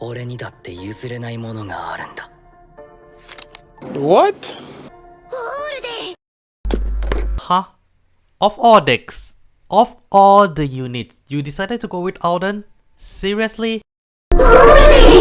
俺にだって譲れないものがあるんだ。 What? Huh? Of all decks, of all the units, you decided to go with Alden? Seriously?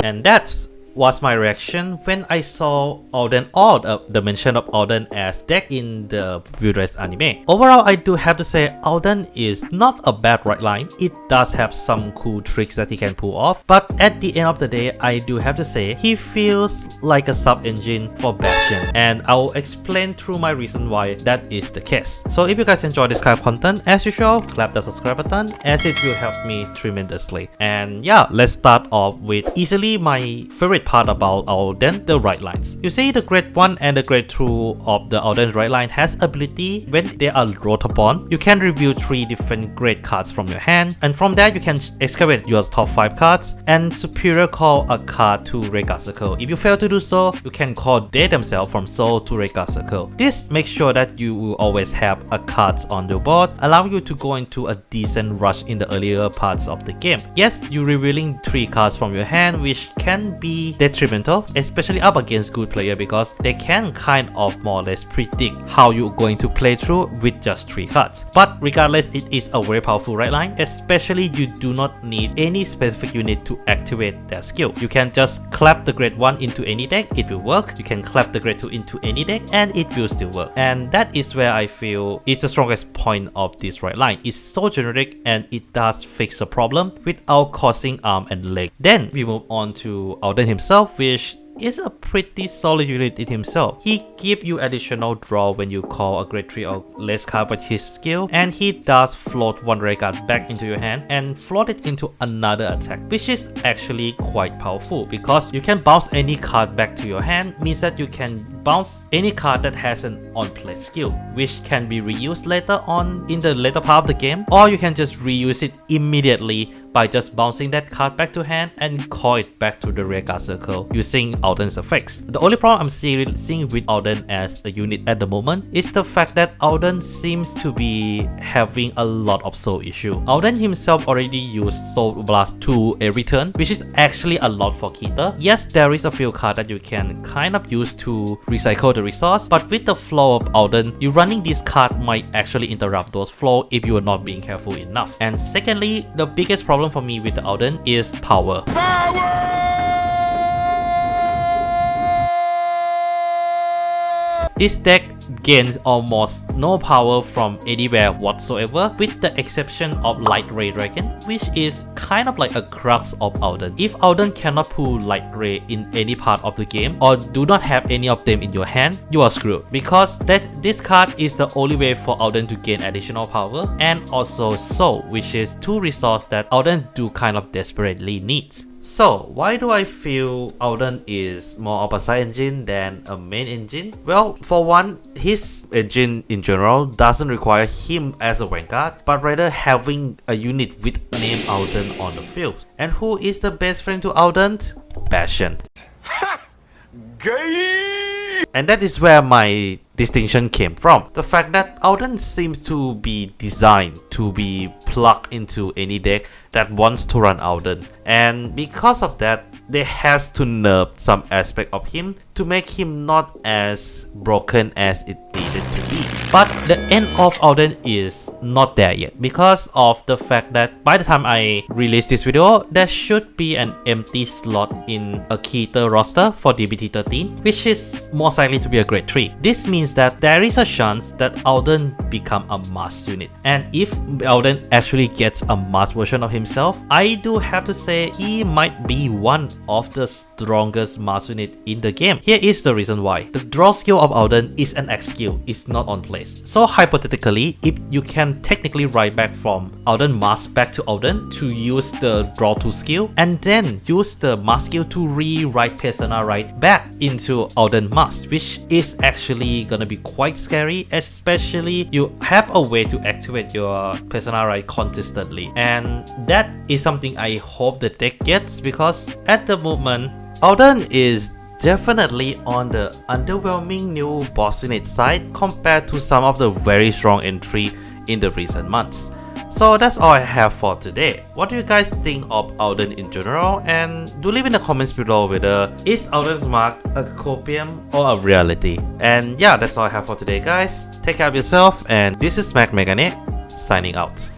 And that's was my reaction when I saw Alden or the mention of Alden as deck in the View-Dress anime. Overall, I do have to say Alden is not a bad right line. It does have some cool tricks that he can pull off, but at the end of the day, I do have to say he feels like a sub-engine for Bastion, and I'll explain through my reason why that is the case. So if you guys enjoy this kind of content, as usual, clap the subscribe button as it will help me tremendously. And yeah, let's start off with easily my favorite part about Alden, the right lines. You see, the grade 1 and the grade 2 of the Alden right line has ability when they are rolled upon. You can review 3 different grade cards from your hand, and from that you can excavate your top 5 cards and superior call a card to Vanguard Circle. If you fail to do so, you can call they themselves from Soul to Vanguard Circle. This makes sure that you will always have a cards on the board, allowing you to go into a decent rush in the earlier parts of the game. Yes, you're revealing 3 cards from your hand, which can be detrimental, especially up against good player, because they can kind of more or less predict how you're going to play through with just 3 cards. But regardless, it is a very powerful right line, especially you do not need any specific unit to activate their skill. You can just clap the grade 1 into any deck, it will work. You can clap the grade 2 into any deck and it will still work. And that is where I feel is the strongest point of this right line. It's so generic and it does fix the problem without causing arm and leg. Then we move on to Alden himself, which is a pretty solid unit in himself. He gives you additional draw when you call a grade 3 or less card with his skill, and he does float one rare card back into your hand and float it into another attack, which is actually quite powerful because you can bounce any card back to your hand, means that you can bounce any card that has an on-play skill, which can be reused later on in the later part of the game, or you can just reuse it immediately by just bouncing that card back to hand and call it back to the Vanguard Circle using Alden's effects. The only problem I'm seeing with Alden as a unit at the moment is the fact that Alden seems to be having a lot of soul issue. Alden himself already used Soul Blast 2 every turn, which is actually a lot for Keter. Yes, there is a few cards that you can kind of use to recycle the resource, but with the flow of Alden, you running this card might actually interrupt those flow if you are not being careful enough. And secondly, the biggest problem for me with the Alden is power. This deck gains almost no power from anywhere whatsoever, with the exception of Light Ray Dragon, which is kind of like a crux of Alden. If Alden cannot pull Light Ray in any part of the game, or do not have any of them in your hand, you are screwed, because this card is the only way for Alden to gain additional power, and also Soul, which is 2 resources that Alden do kind of desperately needs. So, why do I feel Alden is more of a side engine than a main engine? Well, for one, his engine in general doesn't require him as a Vanguard, but rather having a unit with name Alden on the field. And who is the best friend to Alden? Bastion. And that is where my distinction came from. The fact that Alden seems to be designed to be plugged into any deck that wants to run Alden. And because of that, they has to nerf some aspect of him to make him not as broken as it needed to be. But the end of Alden is not there yet, because of the fact that by the time I release this video, there should be an empty slot in a Keter roster for DBT 13, which is most likely to be a grade 3. This means that there is a chance that Alden become a mass unit. And if Alden actually gets a mass version of himself, I do have to say he might be one of the strongest mass unit in the game. Here is the reason why. The draw skill of Alden is an X skill, it's not on place. So hypothetically, if you can technically write back from Alden mass back to Alden to use the draw 2 skill, and then use the mass skill to rewrite Persona Right back into Alden mass, which is actually gonna be quite scary, especially you have a way to activate your Persona Right consistently. And that is something I hope the deck gets, because at the moment, Alden is definitely on the underwhelming new boss unit side compared to some of the very strong entry in the recent months. So that's all I have for today. What do you guys think of Alden in general? And do leave in the comments below whether is Alden's mark a copium or a reality. And yeah, that's all I have for today, guys. Take care of yourself, and this is McMegane signing out.